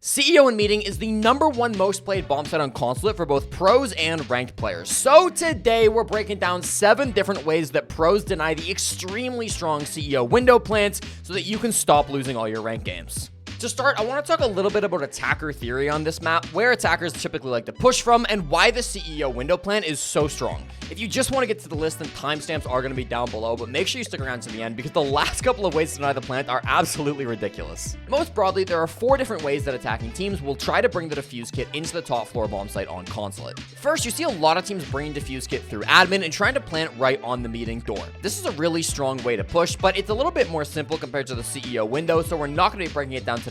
CEO in Meeting is the #1 most played bomb site on Consulate for both pros and ranked players. So today we're breaking down 7 different ways that pros deny the extremely strong CEO window plants so that you can stop losing all your ranked games. To start, I want to talk a little bit about attacker theory on this map, where attackers typically like to push from, and why the CEO window plant is so strong. If you just want to get to the list, then timestamps are going to be down below, but make sure you stick around to the end because the last couple of ways to deny the plant are absolutely ridiculous. Most broadly, there are 4 different ways that attacking teams will try to bring the defuse kit into the top floor bomb site on Consulate. First, you see a lot of teams bringing defuse kit through admin and trying to plant right on the meeting door. This is a really strong way to push, but it's a little bit more simple compared to the CEO window, so we're not going to be breaking it down today.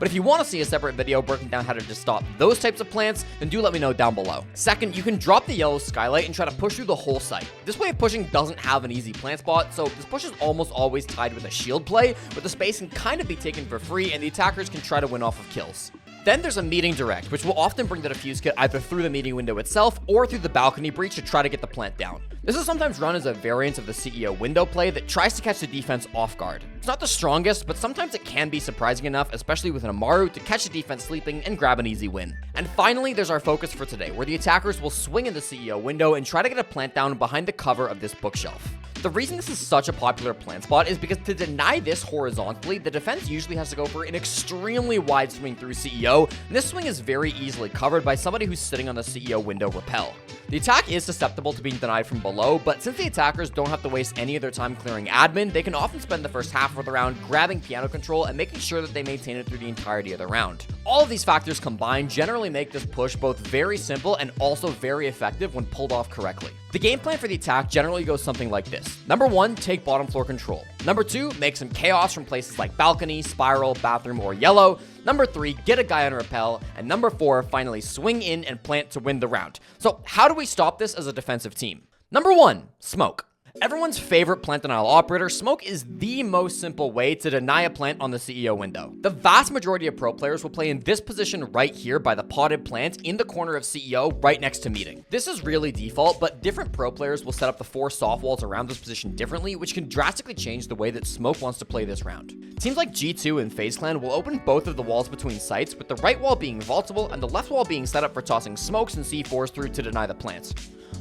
But if you want to see a separate video breaking down how to just stop those types of plants, then do let me know down below. Second, you can drop the yellow skylight and try to push through the whole site. This way of pushing doesn't have an easy plant spot, so this push is almost always tied with a shield play, but the space can kind of be taken for free and the attackers can try to win off of kills. Then there's a meeting direct, which will often bring the defuse kit either through the meeting window itself or through the balcony breach to try to get the plant down. This is sometimes run as a variant of the CEO window play that tries to catch the defense off guard. It's not the strongest, but sometimes it can be surprising enough, especially with an Amaru, to catch the defense sleeping and grab an easy win. And finally, there's our focus for today, where the attackers will swing in the CEO window and try to get a plant down behind the cover of this bookshelf. The reason this is such a popular plant spot is because to deny this horizontally, the defense usually has to go for an extremely wide swing through CEO, and this swing is very easily covered by somebody who's sitting on the CEO window rappel. The attack is susceptible to being denied from below, but since the attackers don't have to waste any of their time clearing admin, they can often spend the first half of the round grabbing piano control and making sure that they maintain it through the entirety of the round. All of these factors combined generally make this push both very simple and also very effective when pulled off correctly. The game plan for the attack generally goes something like this. Number 1, take bottom floor control. Number 2, make some chaos from places like balcony, spiral, bathroom, or yellow. Number 3, get a guy on a rappel. And number 4, finally swing in and plant to win the round. So how do we stop this as a defensive team? Number 1, smoke. Everyone's favorite plant denial operator, smoke is the most simple way to deny a plant on the CEO window. The vast majority of pro players will play in this position right here by the potted plant in the corner of CEO right next to meeting. This is really default, but different pro players will set up the 4 soft walls around this position differently, which can drastically change the way that smoke wants to play this round. Teams like G2 and FaZe Clan will open both of the walls between sites, with the right wall being vaultable and the left wall being set up for tossing smokes and C4s through to deny the plants.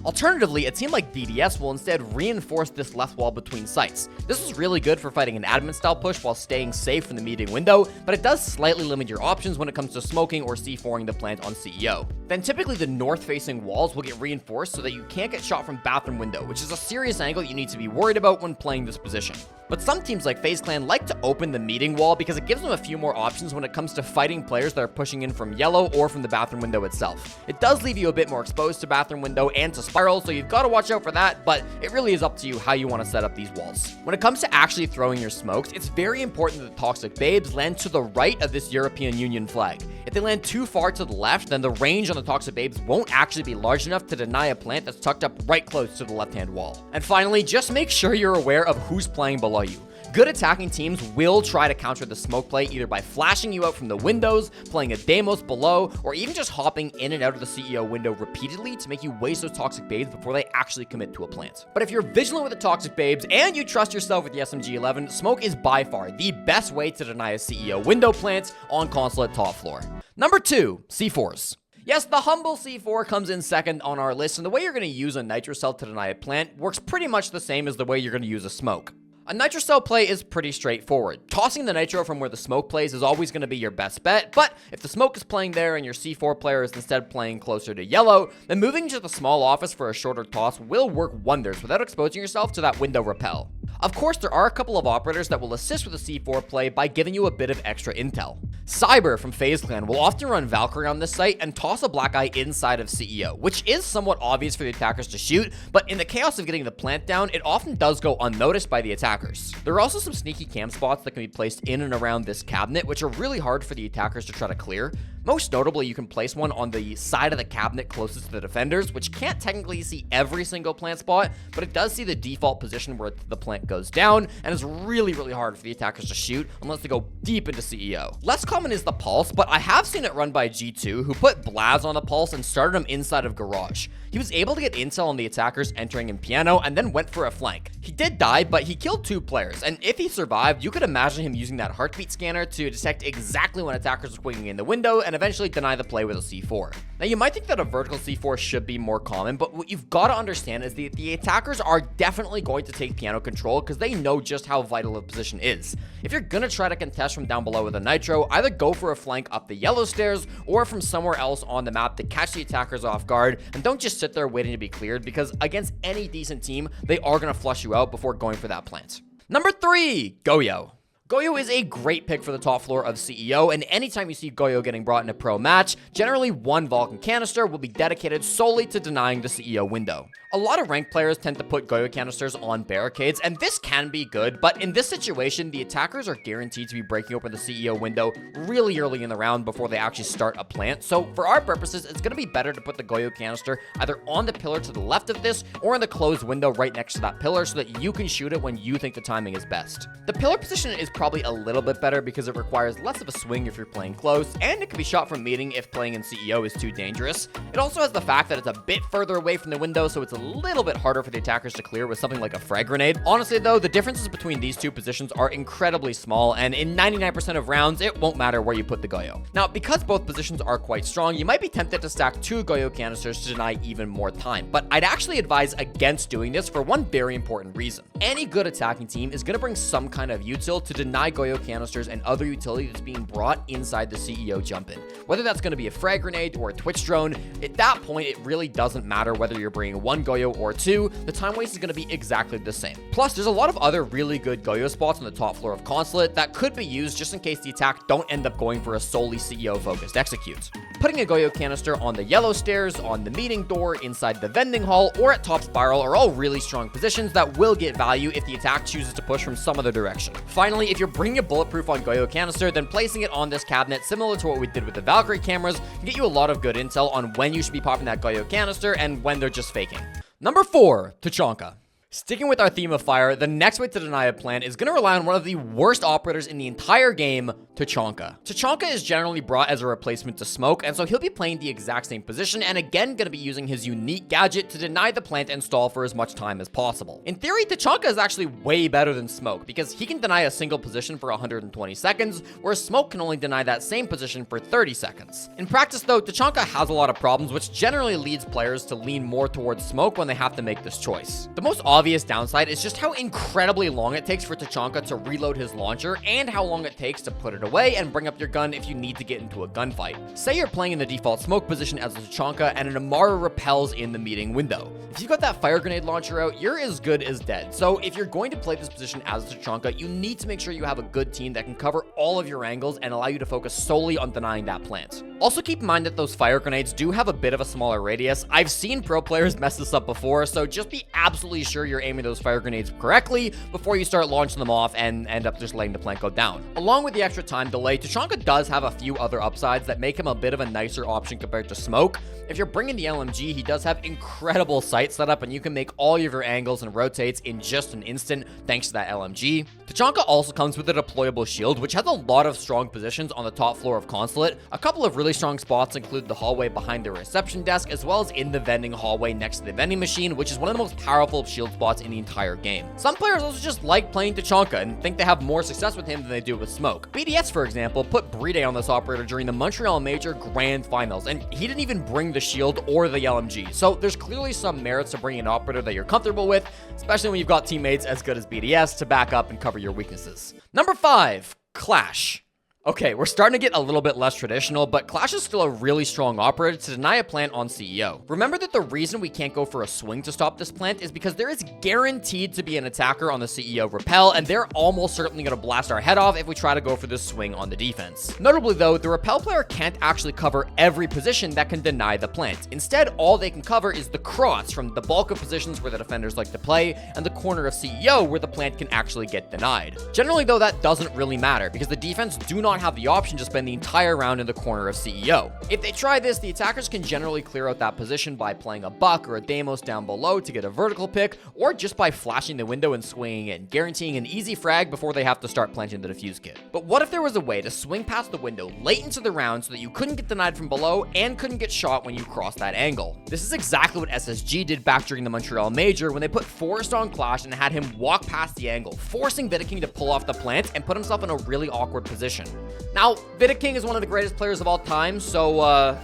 Alternatively, a team like DDS will instead reinforce this left wall between sites. This is really good for fighting an admin style push while staying safe from the meeting window, but it does slightly limit your options when it comes to smoking or C4ing the plant on CEO. Then typically the north facing walls will get reinforced so that you can't get shot from bathroom window, which is a serious angle you need to be worried about when playing this position. But some teams like FaZe Clan like to open the meeting wall because it gives them a few more options when it comes to fighting players that are pushing in from yellow or from the bathroom window itself. It does leave you a bit more exposed to bathroom window and to spiral, so you've got to watch out for that, but it really is up to you how you want to set up these walls. When it comes to actually throwing your smokes, it's very important that the toxic babes land to the right of this European Union flag. If they land too far to the left, then the range on the toxic babes won't actually be large enough to deny a plant that's tucked up right close to the left-hand wall. And finally, just make sure you're aware of who's playing below you. Good attacking teams will try to counter the smoke play either by flashing you out from the windows, playing a Deimos below, or even just hopping in and out of the CEO window repeatedly to make you waste those toxic babes before they actually commit to a plant. But if you're vigilant with the toxic babes and you trust yourself with the SMG-11, smoke is by far the best way to deny a CEO window plant on Consulate top floor. Number 2, C4s. Yes, the humble C4 comes in second on our list, and the way you're going to use a nitro cell to deny a plant works pretty much the same as the way you're going to use a smoke. A nitro cell play is pretty straightforward. Tossing the nitro from where the smoke plays is always going to be your best bet, but if the smoke is playing there and your C4 player is instead playing closer to yellow, then moving to the small office for a shorter toss will work wonders without exposing yourself to that window rappel. Of course, there are a couple of operators that will assist with the C4 play by giving you a bit of extra intel. Cyber from FaZe Clan will often run Valkyrie on this site and toss a black eye inside of CEO, which is somewhat obvious for the attackers to shoot, but in the chaos of getting the plant down, it often does go unnoticed by the attackers. There are also some sneaky cam spots that can be placed in and around this cabinet, which are really hard for the attackers to try to clear. Most notably, you can place one on the side of the cabinet closest to the defenders, which can't technically see every single plant spot, but it does see the default position where the plant plant goes down, and it's really hard for the attackers to shoot unless they go deep into CEO. Less common is the Pulse, but I have seen it run by G2, who put Blaz on the Pulse and started him inside of Garage. He was able to get intel on the attackers entering in Piano and then went for a flank. He did die, but he killed 2 players, and if he survived, you could imagine him using that heartbeat scanner to detect exactly when attackers are swinging in the window and eventually deny the play with a C4. Now, you might think that a vertical C4 should be more common, but what you've got to understand is that the attackers are definitely going to take Piano control because they know just how vital a position is. If you're gonna try to contest from down below with a Nitro, either go for a flank up the yellow stairs or from somewhere else on the map to catch the attackers off guard, and don't just sit there waiting to be cleared, because against any decent team, they are gonna flush you out before going for that plant. Number 3, Goyo. Goyo is a great pick for the top floor of CEO, and anytime you see Goyo getting brought in a pro match, generally one Vulcan canister will be dedicated solely to denying the CEO window. A lot of ranked players tend to put Goyo canisters on barricades, and this can be good, but in this situation, the attackers are guaranteed to be breaking open the CEO window really early in the round before they actually start a plant, so for our purposes, it's going to be better to put the Goyo canister either on the pillar to the left of this, or in the closed window right next to that pillar so that you can shoot it when you think the timing is best. The pillar position is probably a little bit better because it requires less of a swing if you're playing close, and it can be shot from meeting if playing in CEO is too dangerous. It also has the fact that it's a bit further away from the window, so it's a little bit harder for the attackers to clear with something like a frag grenade. Honestly though, the differences between these two positions are incredibly small, and in 99% of rounds, it won't matter where you put the Goyo. Now, because both positions are quite strong, you might be tempted to stack 2 Goyo canisters to deny even more time, but I'd actually advise against doing this for one very important reason. Any good attacking team is going to bring some kind of util to deny Goyo canisters and other utility that's being brought inside the CEO jump-in. Whether that's going to be a frag grenade or a Twitch drone, at that point, it really doesn't matter whether you're bringing 1 Goyo or 2, the time waste is going to be exactly the same. Plus, there's a lot of other really good Goyo spots on the top floor of Consulate that could be used just in case the attack don't end up going for a solely CEO-focused execute. Putting a Goyo canister on the yellow stairs, on the meeting door, inside the vending hall, or at top spiral are all really strong positions that will get value if the attack chooses to push from some other direction. Finally, if you're bringing a bulletproof on Goyo canister, then placing it on this cabinet, similar to what we did with the Valkyrie cameras, can get you a lot of good intel on when you should be popping that Goyo canister and when they're just faking. Number 4, Tachanka. Sticking with our theme of fire, the next way to deny a plant is going to rely on one of the worst operators in the entire game, Tachanka. Tachanka is generally brought as a replacement to Smoke, and so he'll be playing the exact same position and again going to be using his unique gadget to deny the plant and stall for as much time as possible. In theory, Tachanka is actually way better than Smoke because he can deny a single position for 120 seconds, whereas Smoke can only deny that same position for 30 seconds. In practice though, Tachanka has a lot of problems, which generally leads players to lean more towards Smoke when they have to make this choice. The most obvious downside is just how incredibly long it takes for Tachanka to reload his launcher and how long it takes to put it away and bring up your gun if you need to get into a gunfight. Say you're playing in the default Smoke position as a Tachanka and an Amara repels in the meeting window. If you've got that fire grenade launcher out, you're as good as dead. So if you're going to play this position as a Tachanka, you need to make sure you have a good team that can cover all of your angles and allow you to focus solely on denying that plant. Also keep in mind that those fire grenades do have a bit of a smaller radius. I've seen pro players mess this up before, so just be absolutely sure you're aiming those fire grenades correctly before you start launching them off and end up just letting the plant go down. Along with the extra time delay, Tachanka does have a few other upsides that make him a bit of a nicer option compared to Smoke. If you're bringing the LMG, he does have incredible sight setup and you can make all of your angles and rotates in just an instant thanks to that LMG. Tachanka also comes with a deployable shield, which has a lot of strong positions on the top floor of Consulate. A couple of really strong spots include the hallway behind the reception desk, as well as in the vending hallway next to the vending machine, which is one of the most powerful shield spots in the entire game. Some players also just like playing Tachanka and think they have more success with him than they do with Smoke. BDS, for example, put Bride on this operator during the Montreal Major Grand Finals, and he didn't even bring the shield or the LMG, so there's clearly some merits to bringing an operator that you're comfortable with, especially when you've got teammates as good as BDS to back up and cover your weaknesses. Number 5, Clash. Okay, we're starting to get a little bit less traditional, but Clash is still a really strong operator to deny a plant on CEO. Remember that the reason we can't go for a swing to stop this plant is because there is guaranteed to be an attacker on the CEO repel, and they're almost certainly going to blast our head off if we try to go for this swing on the defense. Notably though, the repel player can't actually cover every position that can deny the plant. Instead, all they can cover is the cross from the bulk of positions where the defenders like to play, and the corner of CEO where the plant can actually get denied. Generally though, that doesn't really matter because the defense do not not have the option to spend the entire round in the corner of CEO. If they try this, the attackers can generally clear out that position by playing a Buck or a Deimos down below to get a vertical pick, or just by flashing the window and swinging in, guaranteeing an easy frag before they have to start planting the defuse kit. But what if there was a way to swing past the window late into the round so that you couldn't get denied from below and couldn't get shot when you crossed that angle? This is exactly what SSG did back during the Montreal Major when they put Forrest on Clash and had him walk past the angle, forcing Vidiking to pull off the plant and put himself in a really awkward position. Now, Vidiking is one of the greatest players of all time, so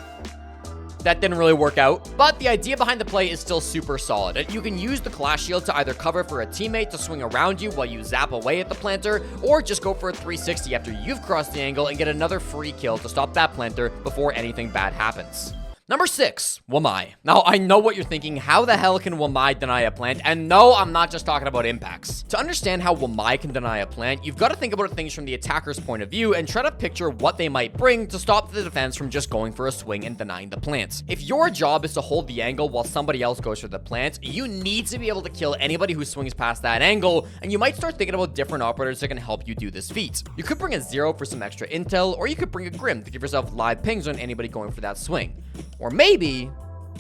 that didn't really work out, but the idea behind the play is still super solid. And you can use the Clash Shield to either cover for a teammate to swing around you while you zap away at the planter, or just go for a 360 after you've crossed the angle and get another free kill to stop that planter before anything bad happens. Number 6, Wamai. Now, I know what you're thinking, how the hell can Wamai deny a plant? And no, I'm not just talking about impacts. To understand how Wamai can deny a plant, you've got to think about things from the attacker's point of view and try to picture what they might bring to stop the defense from just going for a swing and denying the plant. If your job is to hold the angle while somebody else goes for the plant, you need to be able to kill anybody who swings past that angle, and you might start thinking about different operators that can help you do this feat. You could bring a Zero for some extra intel, or you could bring a Grim to give yourself live pings on anybody going for that swing. Or maybe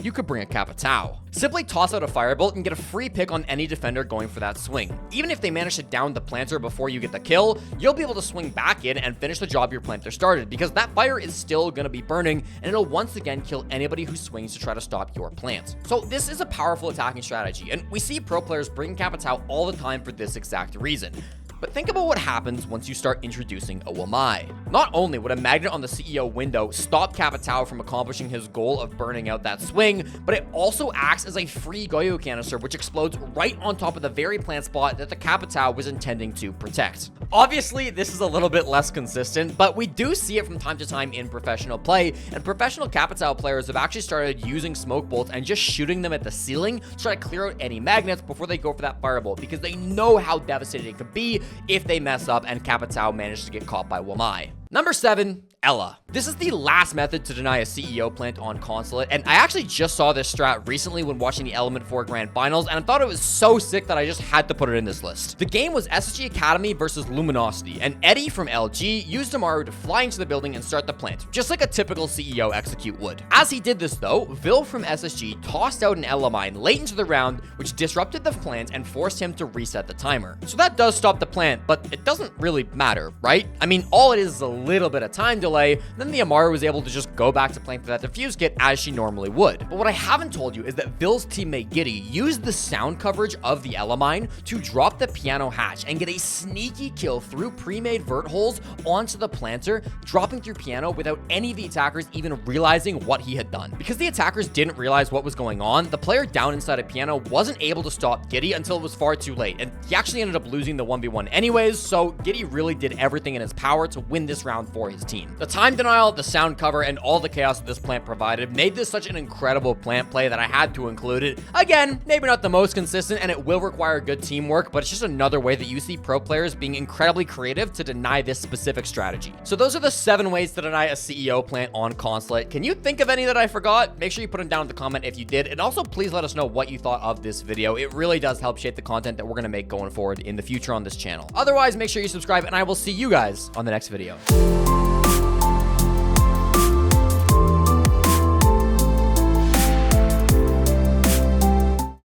you could bring a Capitao. Simply toss out a Firebolt and get a free pick on any defender going for that swing. Even if they manage to down the planter before you get the kill, you'll be able to swing back in and finish the job your planter started, because that fire is still going to be burning and it'll once again kill anybody who swings to try to stop your plant. So this is a powerful attacking strategy, and we see pro players bring Capitao all the time for this exact reason. But think about what happens once you start introducing a Wamai. Not only would a magnet on the CEO window stop Capitao from accomplishing his goal of burning out that swing, but it also acts as a free Goyo canister which explodes right on top of the very plant spot that the Capitao was intending to protect. Obviously, this is a little bit less consistent, but we do see it from time to time in professional play, and professional Capitao players have actually started using smoke bolts and just shooting them at the ceiling to try to clear out any magnets before they go for that firebolt, because they know how devastating it could be if they mess up and Capitao managed to get caught by Wamai. Number 7, Ela. This is the last method to deny a CEO plant on Consulate, and I actually just saw this strat recently when watching the Element 4 Grand Finals, and I thought it was so sick that I just had to put it in this list. The game was SSG Academy versus Luminosity, and Eddie from LG used Amaru to fly into the building and start the plant, just like a typical CEO execute would. As he did this though, Vil from SSG tossed out an Ela mine late into the round, which disrupted the plant and forced him to reset the timer. So that does stop the plant, but it doesn't really matter, right? I mean, all it is a little bit of time delay, then the Amaru was able to just go back to playing for that defuse kit as she normally would. But what I haven't told you is that Vil's teammate Giddy used the sound coverage of the Ela mine to drop the piano hatch and get a sneaky kill through pre-made vert holes onto the planter, dropping through piano without any of the attackers even realizing what he had done. Because the attackers didn't realize what was going on, the player down inside a piano wasn't able to stop Giddy until it was far too late, and he actually ended up losing the 1v1 anyways, so Giddy really did everything in his power to win this round for his team. The time denial, the sound cover, and all the chaos that this plant provided made this such an incredible plant play that I had to include it. Again, maybe not the most consistent, and it will require good teamwork, but it's just another way that you see pro players being incredibly creative to deny this specific strategy. So those are the 7 ways to deny a CEO plant on Consulate. Can you think of any that I forgot? Make sure you put them down in the comment if you did, and also please let us know what you thought of this video. It really does help shape the content that we're going to make going forward in the future on this channel. Otherwise, make sure you subscribe, and I will see you guys on the next video.